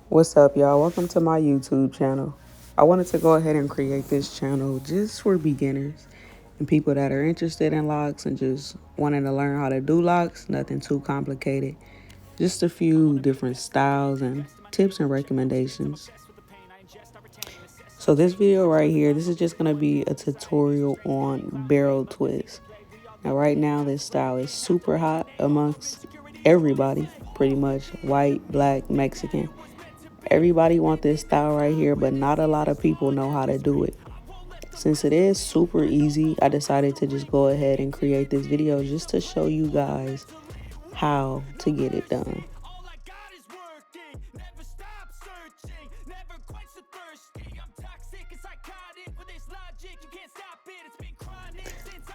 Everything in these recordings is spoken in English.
What's up, y'all? Welcome to my YouTube channel. I wanted to go ahead and create this channel just for beginners and people that are interested in locks and just wanting to learn how to do locks. Nothing too complicated. Just a few different styles and tips and recommendations. So this video right here, this is just going to be a tutorial on barrel twist. Now right now this style is super hot amongst everybody, pretty much white, black, Mexican. Everybody want this style right here, but not a lot of people know how to do it. Since it is super easy, I decided to just go ahead and create this video just to show you guys how to get it done.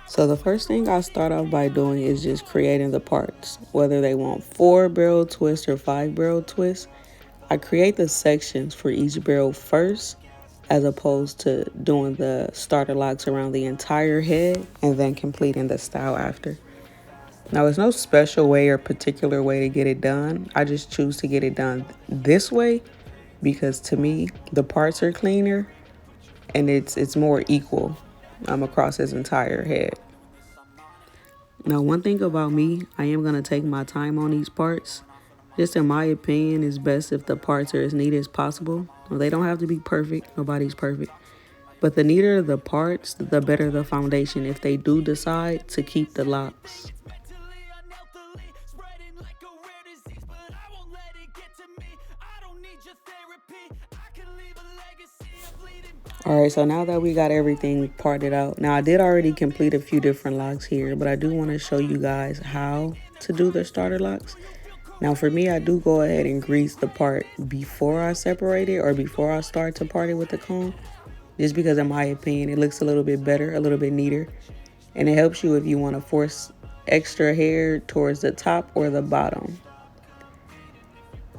So the first thing I start off by doing is just creating the parts, whether they want 4 barrel twists or 5 barrel twists. I create the sections for each barrel first, as opposed to doing the starter locks around the entire head and then completing the style after. Now, there's no special way or particular way to get it done. I just choose to get it done this way because to me, the parts are cleaner and it's more equal across his entire head. Now, one thing about me, I am going to take my time on these parts. Just in my opinion, it's best if the parts are as neat as possible. Well, they don't have to be perfect. Nobody's perfect. But the neater the parts, the better the foundation if they do decide to keep the locks. Alright, so now that we got everything parted out, now I did already complete a few different locks here, but I do want to show you guys how to do the starter locks. Now for me, I do go ahead and grease the part before I separate it or before I start to part it with the comb. Just because in my opinion, it looks a little bit better, a little bit neater. And it helps you if you want to force extra hair towards the top or the bottom.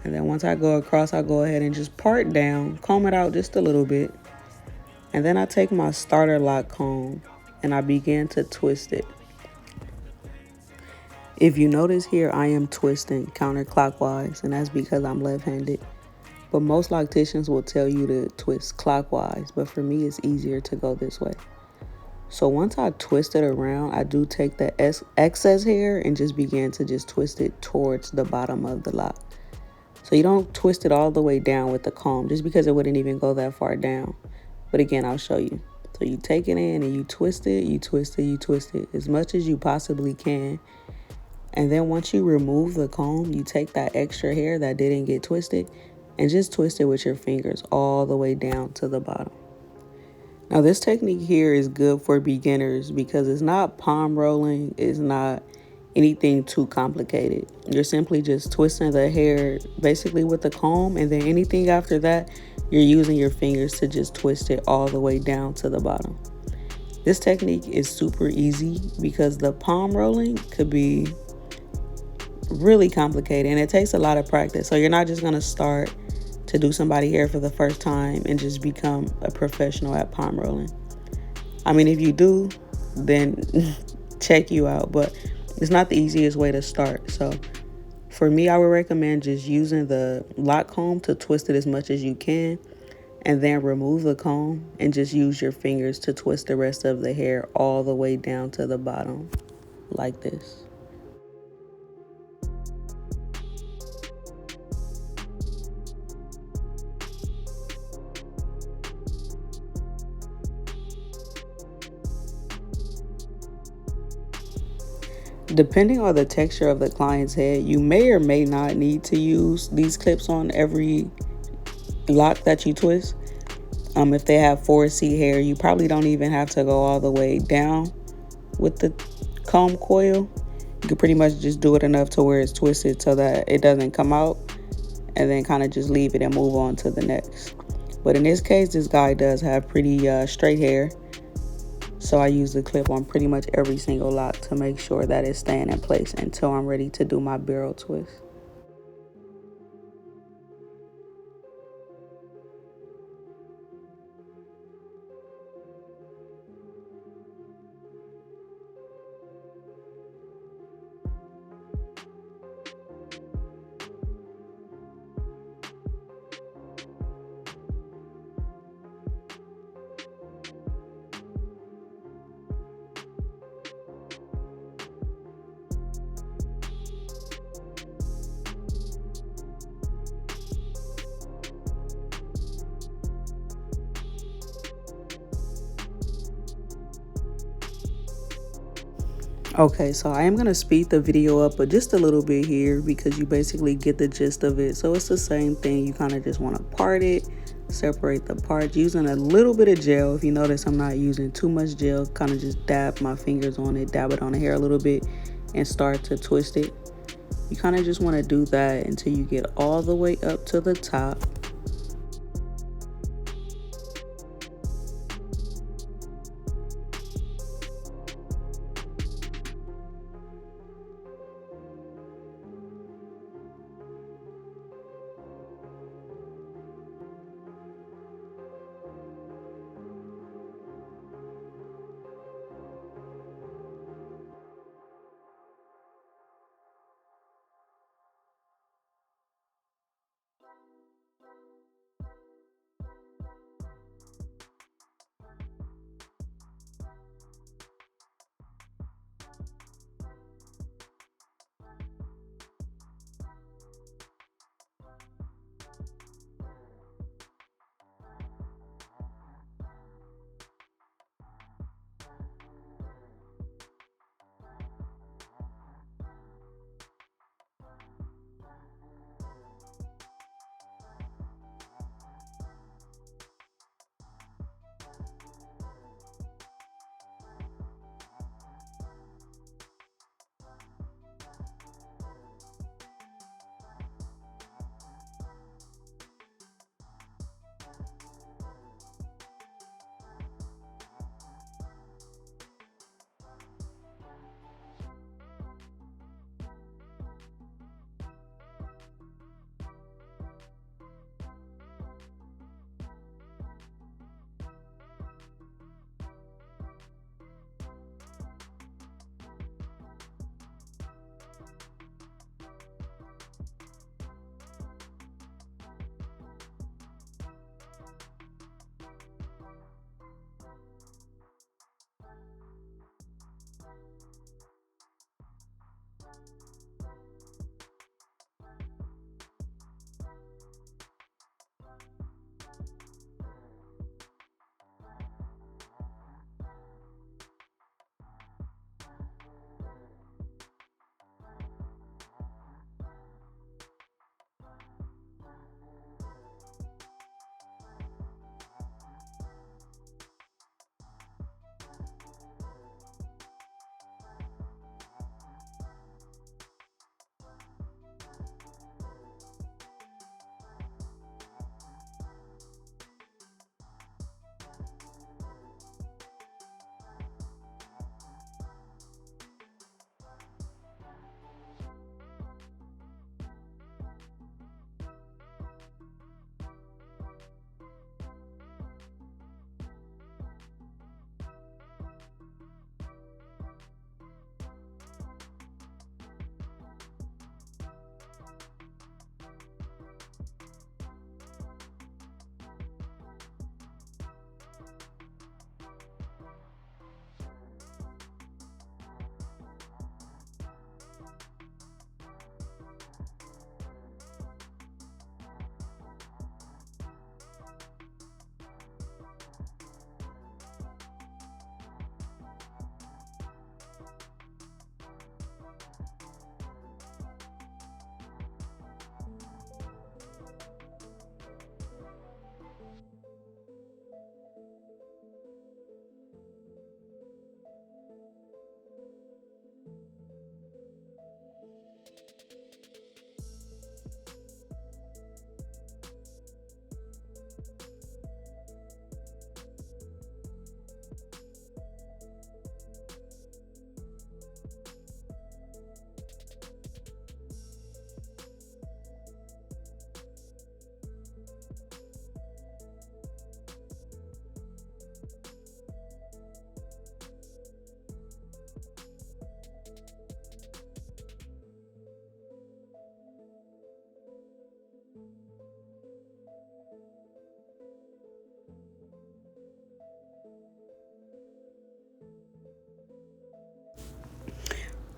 And then once I go across, I go ahead and just part down, comb it out just a little bit. And then I take my starter lock comb and I begin to twist it. If you notice here, I am twisting counterclockwise, and that's because I'm left-handed. But most locticians will tell you to twist clockwise, but for me, it's easier to go this way. So once I twist it around, I do take the excess hair and just begin to just twist it towards the bottom of the lock. So you don't twist it all the way down with the comb, just because it wouldn't even go that far down. But again, I'll show you. So you take it in and you twist it, you twist it, you twist it as much as you possibly can. And then once you remove the comb, you take that extra hair that didn't get twisted and just twist it with your fingers all the way down to the bottom. Now this technique here is good for beginners because it's not palm rolling, it's not anything too complicated. You're simply just twisting the hair basically with the comb, and then anything after that, you're using your fingers to just twist it all the way down to the bottom. This technique is super easy because the palm rolling could be really complicated and it takes a lot of practice. So you're not just going to start to do somebody's hair for the first time and just become a professional at palm rolling. I mean, if you do, then check you out, but it's not the easiest way to start. So for me, I would recommend just using the lock comb to twist it as much as you can, and then remove the comb and just use your fingers to twist the rest of the hair all the way down to the bottom like this. Depending on the texture of the client's head, you may or may not need to use these clips on every lock that you twist. If they have 4C hair, you probably don't even have to go all the way down with the comb coil. You can pretty much just do it enough to where it's twisted so that it doesn't come out, and then kind of just leave it and move on to the next. But in this case, this guy does have pretty straight hair. So I use the clip on pretty much every single lock to make sure that it's staying in place until I'm ready to do my barrel twist. Okay, so I am going to speed the video up but just a little bit here because you basically get the gist of it. So it's the same thing. You kind of just want to part it, separate the parts using a little bit of gel. If you notice, I'm not using too much gel. Kind of just dab my fingers on it, dab it on the hair a little bit and start to twist it. You kind of just want to do that until you get all the way up to the top.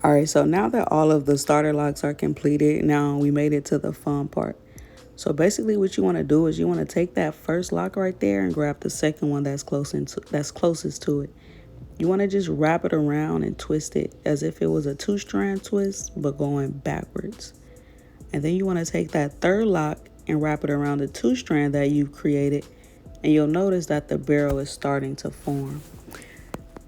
All right, so now that all of the starter locks are completed, now we made it to the fun part. So basically what you want to do is you want to take that first lock right there and grab the second one that's closest to it. You want to just wrap it around and twist it as if it was a 2-strand twist, but going backwards. And then you want to take that third lock and wrap it around the 2-strand that you've created, and you'll notice that the barrel is starting to form.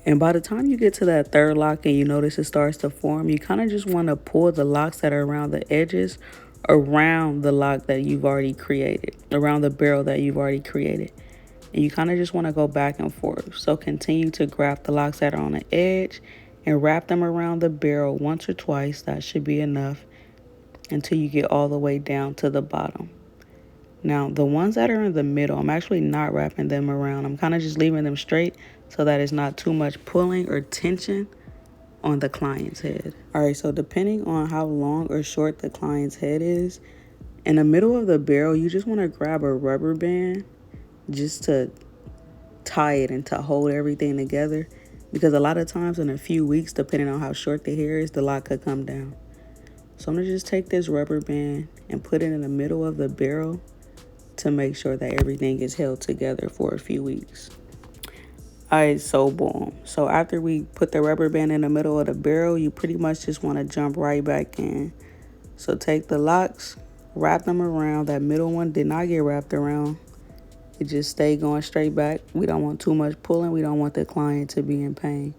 And by the time you get to that third lock and you notice it starts to form, you kind of just want to pull the locks that are around the edges around the lock that you've already created, around the barrel that you've already created. And you kind of just want to go back and forth. So continue to grab the locks that are on the edge and wrap them around the barrel once or twice. That should be enough until you get all the way down to the bottom. Now, the ones that are in the middle, I'm actually not wrapping them around. I'm kind of just leaving them straight so that it's not too much pulling or tension on the client's head. All right, so depending on how long or short the client's head is, in the middle of the barrel, you just want to grab a rubber band just to tie it and to hold everything together, because a lot of times in a few weeks, depending on how short the hair is, the lock could come down. So I'm going to just take this rubber band and put it in the middle of the barrel to make sure that everything is held together for a few weeks. All right, so boom. So after we put the rubber band in the middle of the barrel, you pretty much just want to jump right back in. So take the locks, wrap them around. That middle one did not get wrapped around. It just stayed going straight back. We don't want too much pulling. We don't want the client to be in pain.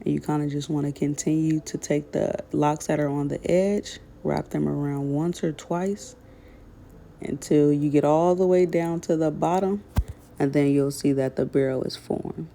And you kind of just want to continue to take the locks that are on the edge, wrap them around once or twice until you get all the way down to the bottom, and then you'll see that the barrel is formed.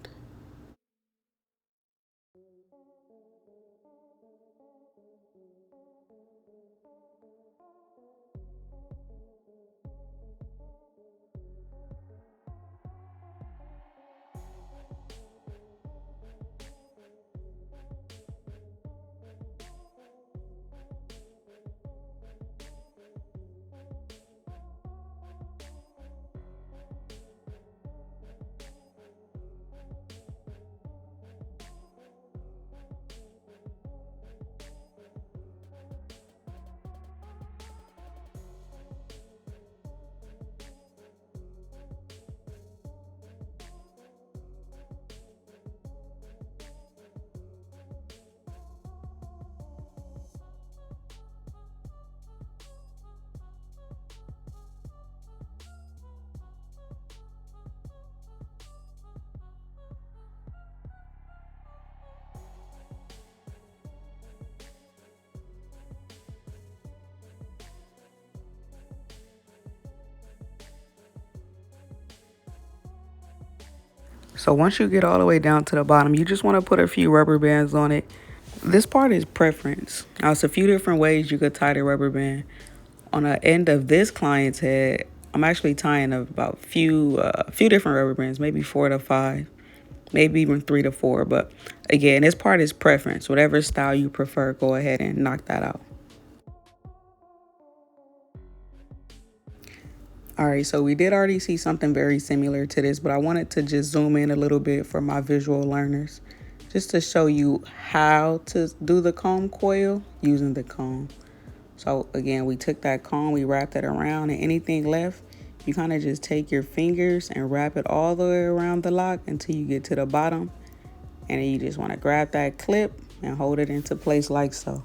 So once you get all the way down to the bottom, you just want to put a few rubber bands on it. This part is preference. Now, it's a few different ways you could tie the rubber band. On the end of this client's head, I'm actually tying about few different rubber bands, maybe 4 to 5, maybe even 3 to 4. But again, this part is preference. Whatever style you prefer, go ahead and knock that out. All right, so we did already see something very similar to this, but I wanted to just zoom in a little bit for my visual learners, just to show you how to do the comb coil using the comb. So again, we took that comb, we wrapped it around, and anything left, you kind of just take your fingers and wrap it all the way around the lock until you get to the bottom. And then you just want to grab that clip and hold it into place like so.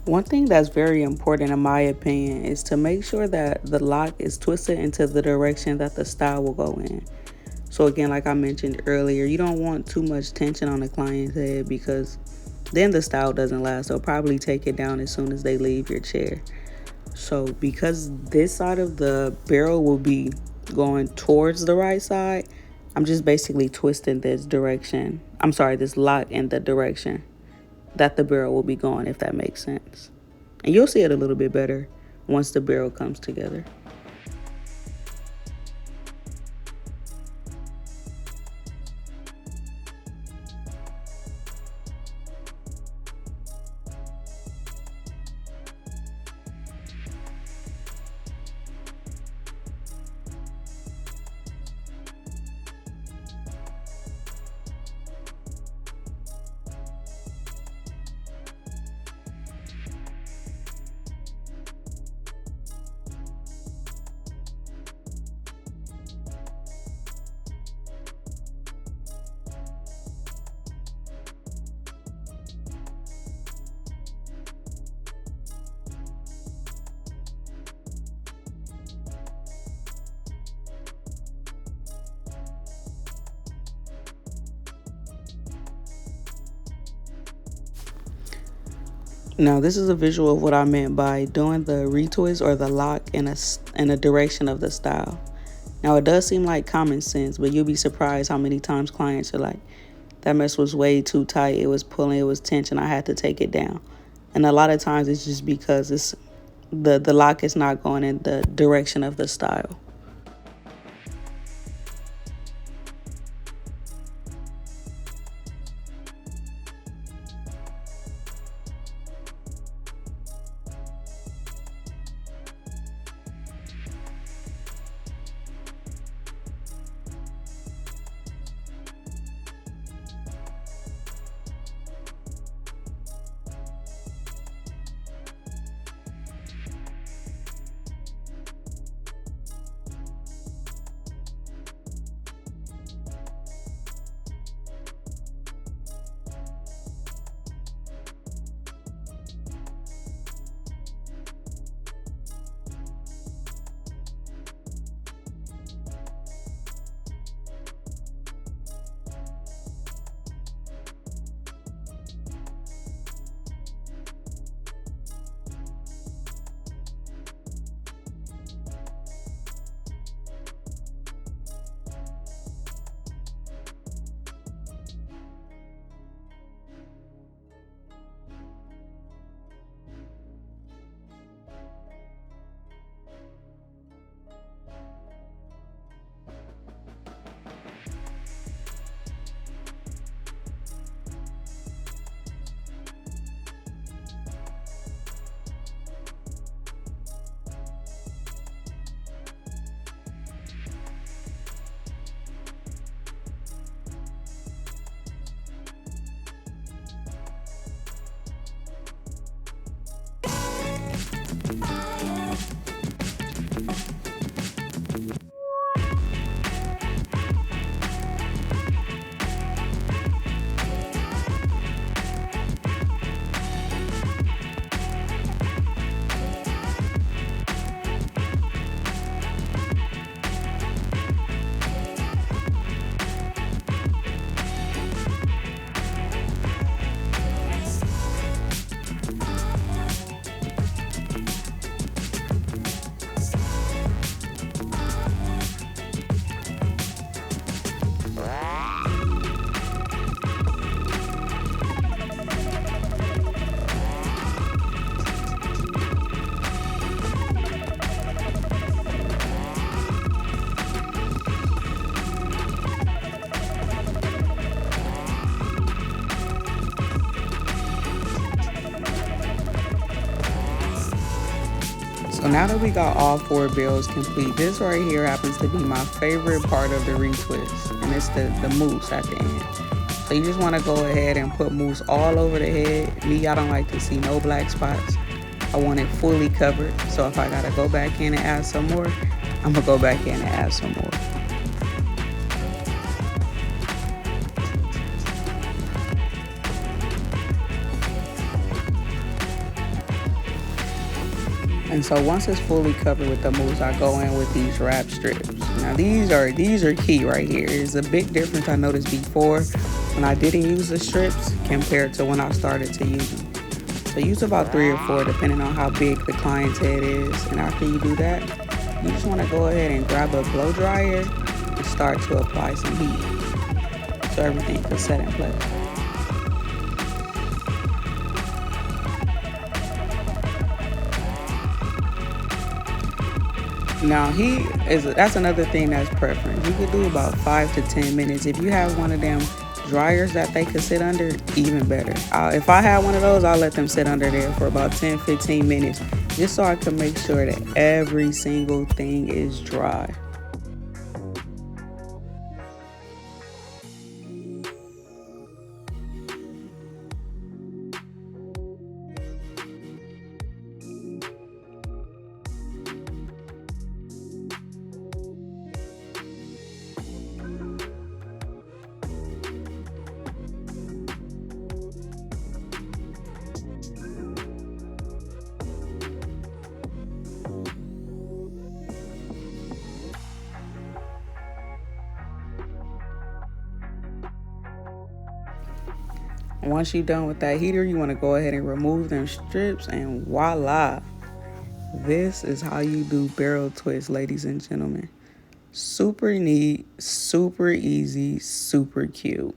One thing that's very important in my opinion is to make sure that the lock is twisted into the direction that the style will go in. So again, like I mentioned earlier, you don't want too much tension on the client's head because then the style doesn't last. They'll probably take it down as soon as they leave your chair. So because this side of the barrel will be going towards the right side, I'm just basically twisting this direction. I'm sorry, this lock in the direction that the barrel will be going, if that makes sense. And you'll see it a little bit better once the barrel comes together. Now, this is a visual of what I meant by doing the retwist or the lock in a direction of the style. Now, it does seem like common sense, but you'll be surprised how many times clients are like, that mess was way too tight. It was pulling, it was tension. I had to take it down. And a lot of times it's just because the lock is not going in the direction of the style. So now that we got all 4 barrels complete, this right here happens to be my favorite part of the retwist, and it's the mousse at the end. So you just want to go ahead and put mousse all over the head. Me, I don't like to see no black spots. I want it fully covered. So if I gotta go back in and add some more, I'm gonna go back in and add some more. And so once it's fully covered with the mousse, I go in with these wrap strips. Now these are key right here. It's a big difference I noticed before when I didn't use the strips compared to when I started to use them. So use about 3 or 4 depending on how big the client's head is. And after you do that, you just want to go ahead and grab a blow dryer and start to apply some heat so everything can set in place. Now that's another thing that's preference. You could do about 5 to 10 minutes. If you have one of them dryers that they could sit under, even better. If I had one of those, I'll let them sit under there for about 10, 15 minutes, just so I can make sure that every single thing is dry. Once you're done with that heater, you want to go ahead and remove them strips, and voila. This is how you do barrel twist, ladies and gentlemen. Super neat, super easy, super cute.